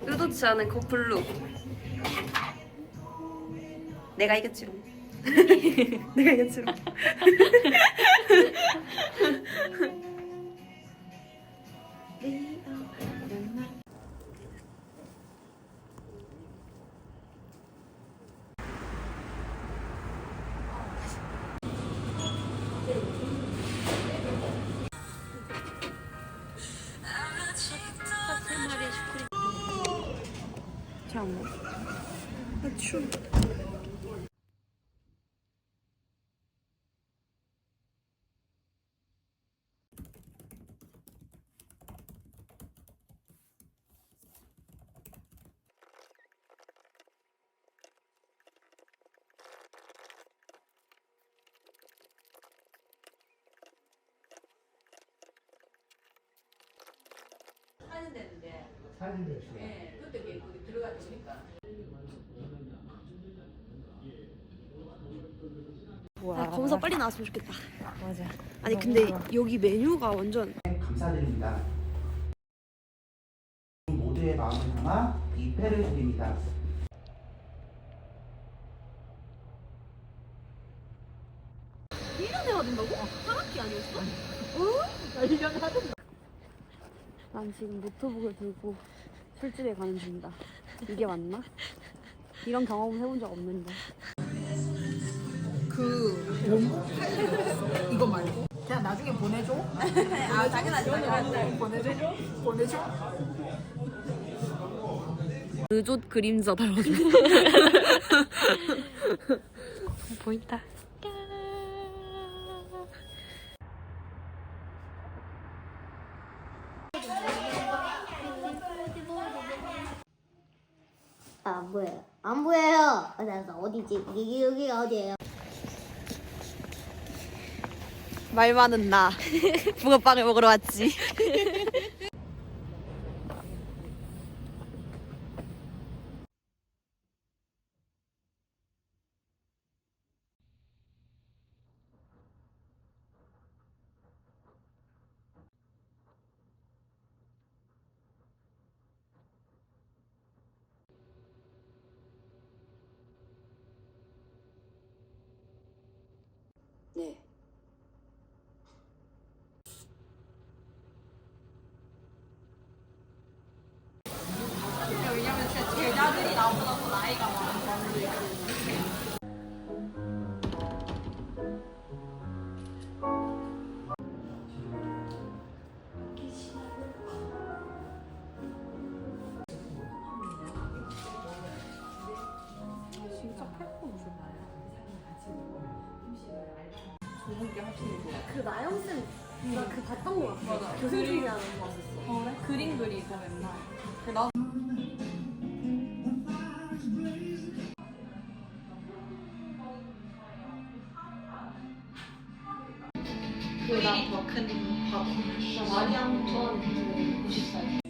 의도치 않은 커플룩. 내가 이겼지롱. 내가 이겼지롱. 잠깐만. 아, 추워. 사는 데인데. 사는 데. 예, 그때 들어가 보니까. 아, 검사 빨리 나왔으면 좋겠다. 맞아. 아니 근데 여기 메뉴가 완전 감사드립니다. 모두의 마음을 담아 이 패를 드립니다. 해야 된다고? 한 학기 아니었어? 나 1년에 하던다. 난 지금 노트북을 들고 술집에 가는 중이다. 이게 맞나? 이런 경험은 해본 적 없는데. 이거 말고? 그냥 나중에 보내줘? 아, 당연하지. 보내줘? 의젓 그림자 달아줘. 보인다. 안 보여요. 안 보여요. 그래서 어디지? 여기가 어디예요? 말 많은 나. 붕어빵을 먹으러 왔지. 네. 왜냐면 제자들이 나보다 더 나이가 많아서. 그 나영쌤 나 그 봤던 거 같아. 맞아. 교생 중에 하는 거 봤었어. 그래? 그림 그리고 맨날. 나 보다 더큰 바보. 나 마리앙 좋아하는 50살.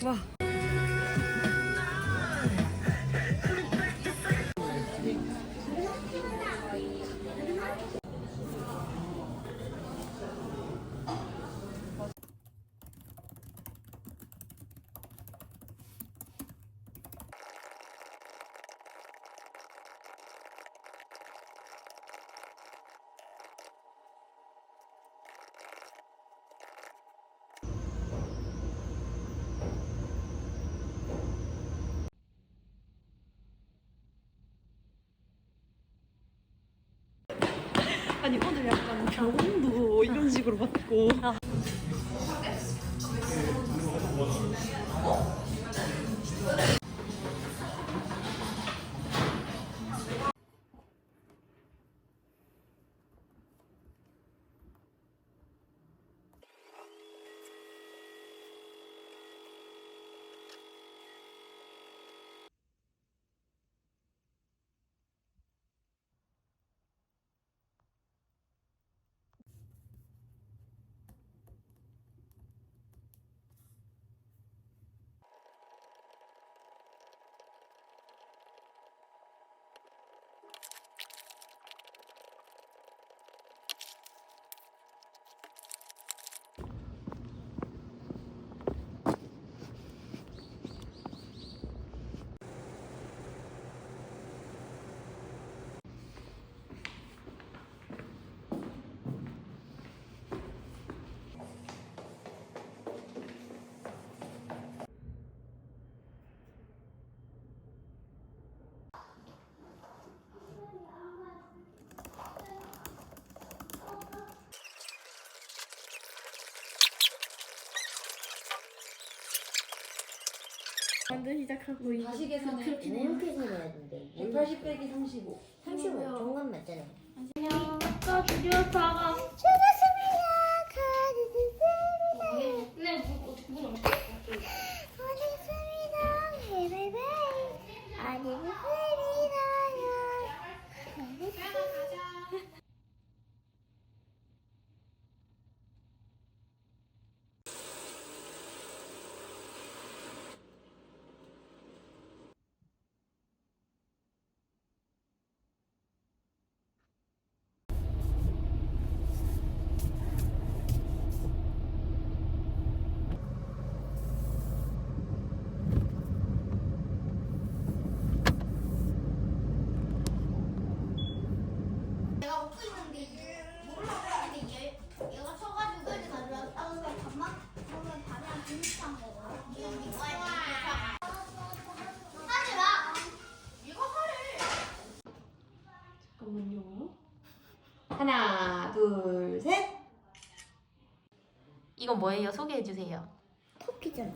와. 아니 오늘 약간 경험도 이런 식으로 받고. 완전 시작하고 있어. 다시 계산해. 이렇게 계산해야 된대. 180 빼기 35. 35 정말 맞잖아. 아까 드디어 다가. 수고하셨습니다. 네, 문 어딨습니다. 바이바이. 어딨습니다. 내가 웃고 있는데 몰라 근데 얘가 쳐가지고 이렇게 가져왔다고 해서 밥만 먹으면 밥이랑 비슷한 거 하지 마 이거 하래 잠깐만요. 하나, 둘, 셋. 이건 뭐예요? 소개해 주세요. 토끼잖아.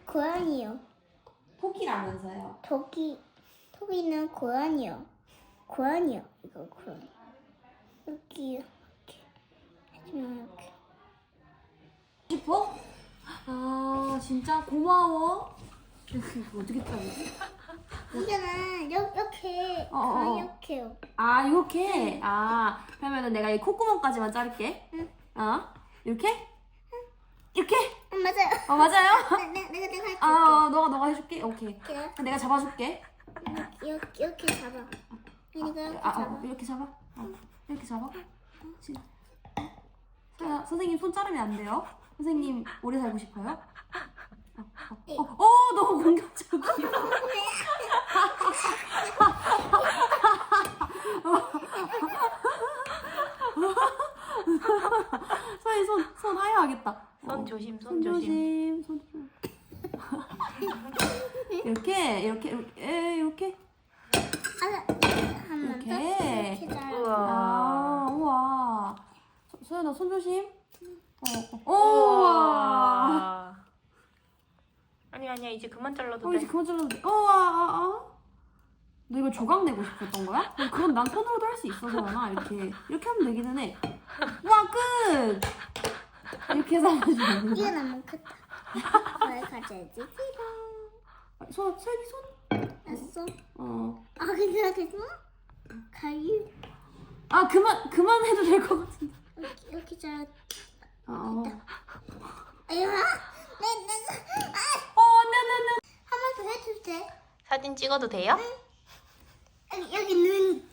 고양이요. 토끼라면서요. 토끼는 고양이요. 고양이요. 이거 고양이. 여기 이렇게. 하지만 이렇게. 싶어? 아, 진짜 고마워. 이거 어떻게 타지? 이거는 이렇게 이렇게요. 아, 이렇게? 아, 그러면은 내가 이 콧구멍까지만 자를게. 응. 이렇게? 이렇게? 맞아요. 맞아요? 내가 할게. 너가 해줄게? 오케이. 이렇게 내가 잡아줄게. 이렇게 잡아. 그러니까 이렇게 잡아. 이렇게 잡아? 이렇게 잡아? 선생님 손 자르면 안 돼요? 선생님 오래 살고 싶어요? 너무 공격적이야. 선생님 손 하야하겠다. 손 조심, 손 조심. 이렇게. 한번 더. 이렇게. 이렇게 잘라. 우와. 소연아, 손 조심. 우와. 아니야, 이제 그만 잘라도 이제 그만 잘라도 돼. 우와. 너 이거 조각 내고 싶었던 거야? 그건 난 손으로도 할 수 있어서 하나. 이렇게 하면 되기는 해. 와, 끝! 이렇게 해서 하면 이건 너무 크다. 뭘 가져야지? 슬기 손? 알았어. 어. 근데 이렇게 가위 그만해도 될 것 같은데. 이렇게 잘. 어. 아유야. 안 돼. 한 번 더 해줄 때. 사진 찍어도 돼요? 여기 눈.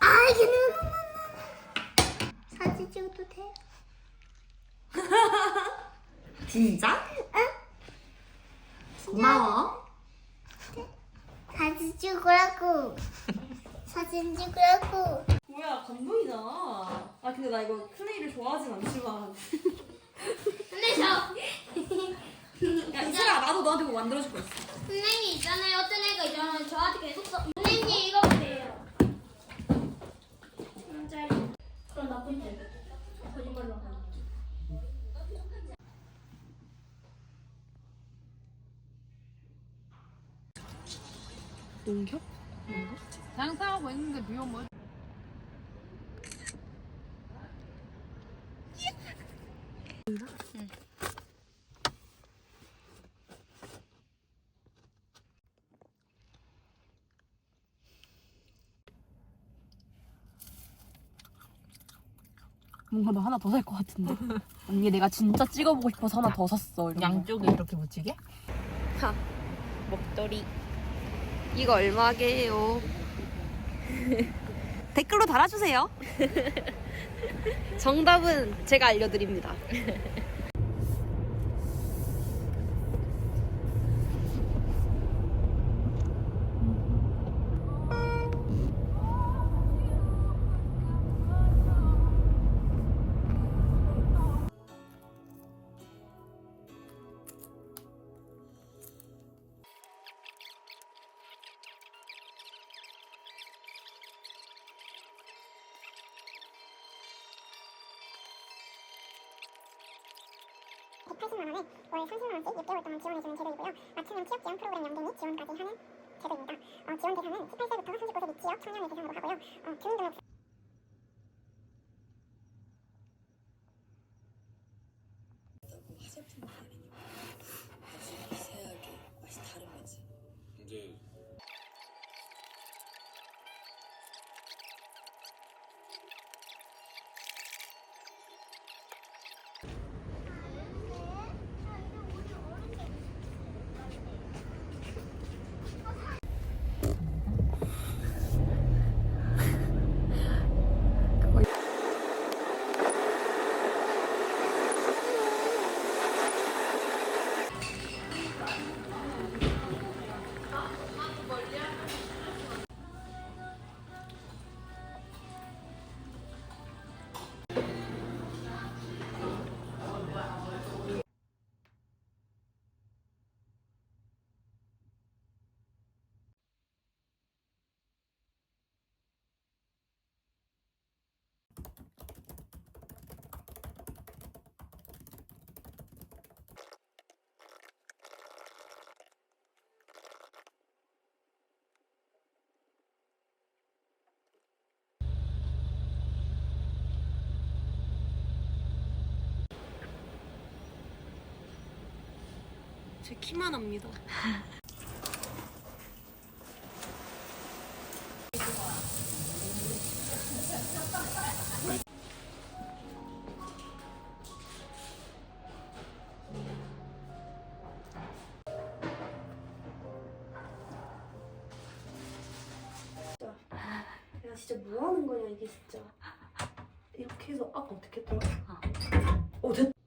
여기 눈. 사진 찍어도 돼? 진짜? 고마워. 사진 찍으라고. 사진 찍으라고. 뭐야, 감동이잖아. 근데 나 이거 클레이를 좋아하진 않지만. 근데 저 야, 이슬아, 나도 너한테 뭐 만들어줄 거 있어. 선생님 있잖아요 어떤 애가 있잖아요 저한테 계속 선생님 이거 보세요 그럼 나쁜 데 거짓말로 하는 옮겨? 장사하고 있는데 비용 뭐? 뭔가 너 하나 더 살 것 같은데. 언니 내가 진짜 찍어보고 싶어서 하나 더 샀어. 양쪽에 이렇게 붙이게? 목도리. 이거 얼마게요? 댓글로 달아주세요. 정답은 제가 알려드립니다. 80만 원에 월 30만 원씩 6개월 동안 지원해주는 제도이고요. 맞춤형 취업 지원 프로그램 연계 및 지원까지 하는 제도입니다. 지원 대상은 18세부터 39세 미취업 청년을 대상으로 하고요. 주민등록 화장품 아니니까 아주 미세하게 맛이 다른 거지. 근데 제 키만 합니다. 야 진짜 뭐 하는 거냐 이게 진짜. 이렇게 해서 아까 어떻게 했더라? 됐다.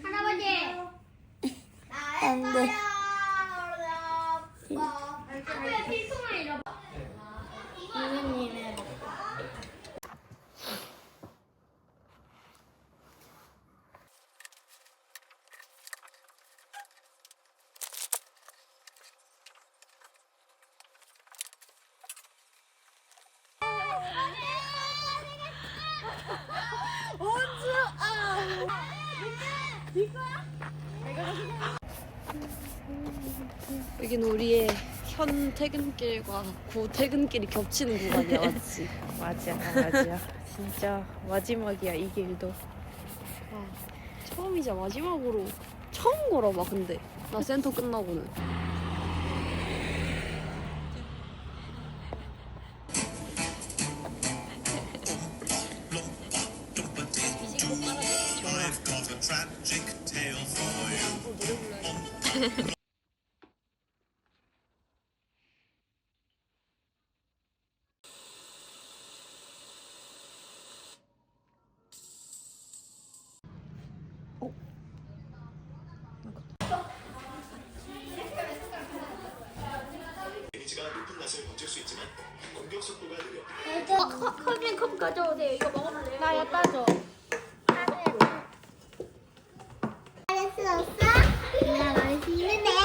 할아버지. 안 돼. 학교에 필통을 잃어버. 선생님의 여긴 우리의 현 퇴근길과 고 퇴근길이 겹치는 구간이야, 맞지? 맞아. 진짜 마지막이야 이 길도. 처음이자 마지막으로 처음 걸어봐. 근데 나 센터 끝나고는. 컵빈 컵 가져오세요. 이거 먹어볼래요? 나 갖다 줘. 잘할 수 없어? 나 말할 수 있는데요.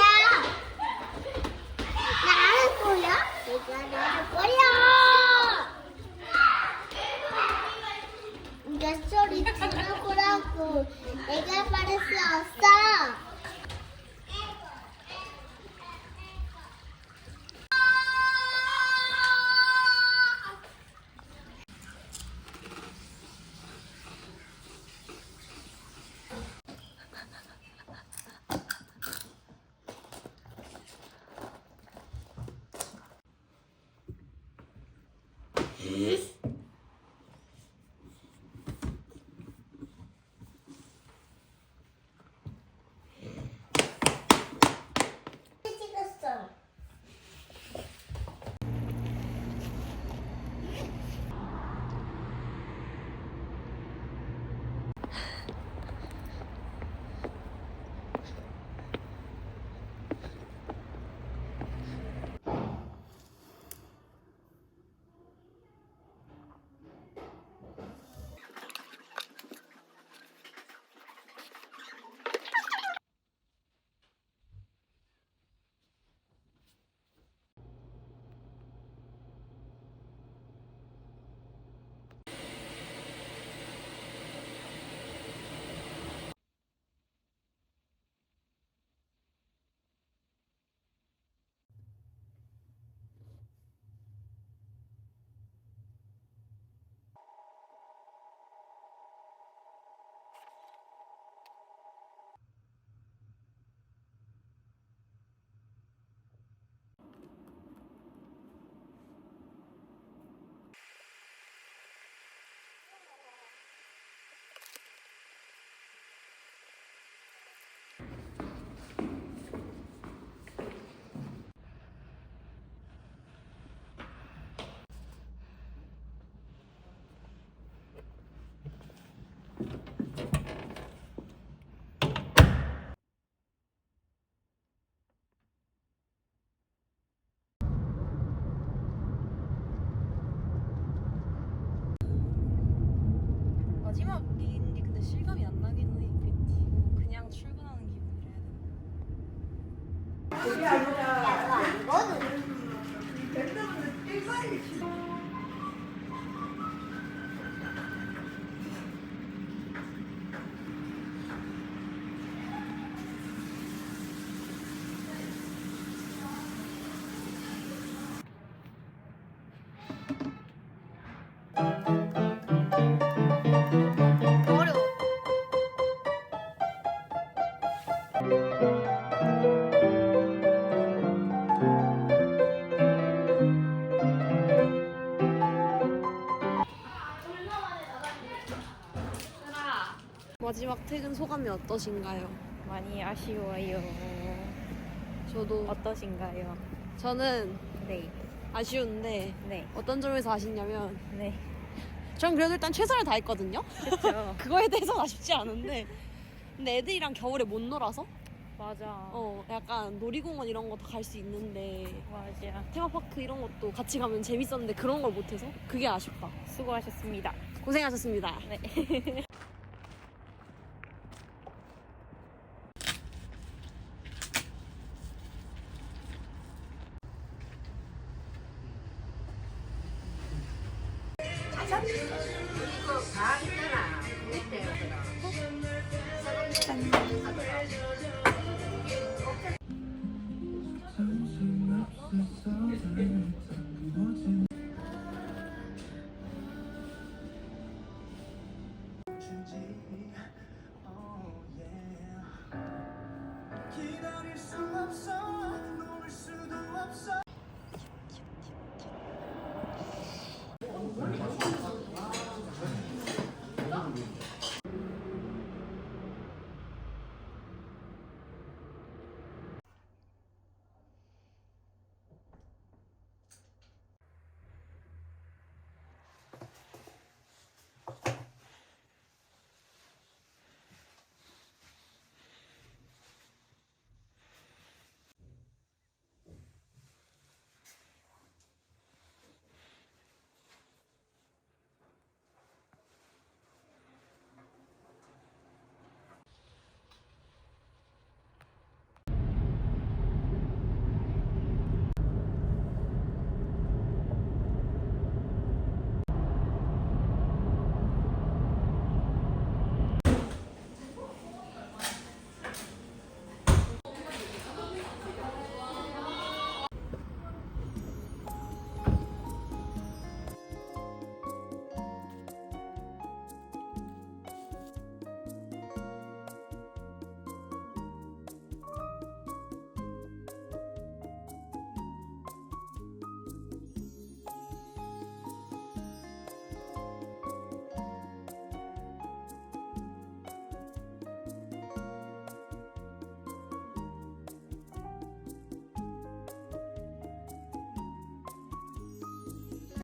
나 알았어요. 내가 너를 버려. 이거 소리 들어보라고. 내가 말할 수 없어. 실감이 안 나기는 해. 그냥 출근하는 기분이라 해야 되나? 야, 그거 아니거든. 마지막 퇴근 소감이 어떠신가요? 많이 아쉬워요. 저도 어떠신가요? 저는 네, 아쉬운데 네, 어떤 점에서 아쉽냐면 네. 전 그래도 일단 최선을 다했거든요. 그렇죠. 그거에 대해서는 아쉽지 않은데 근데 애들이랑 겨울에 못 놀아서 맞아. 약간 놀이공원 이런 것도 갈 수 있는데 맞아. 테마파크 이런 것도 같이 가면 재밌었는데 그런 걸 못해서 그게 아쉽다. 수고하셨습니다. 고생하셨습니다. 네. 기다릴 수 없어 놓을 수도 없어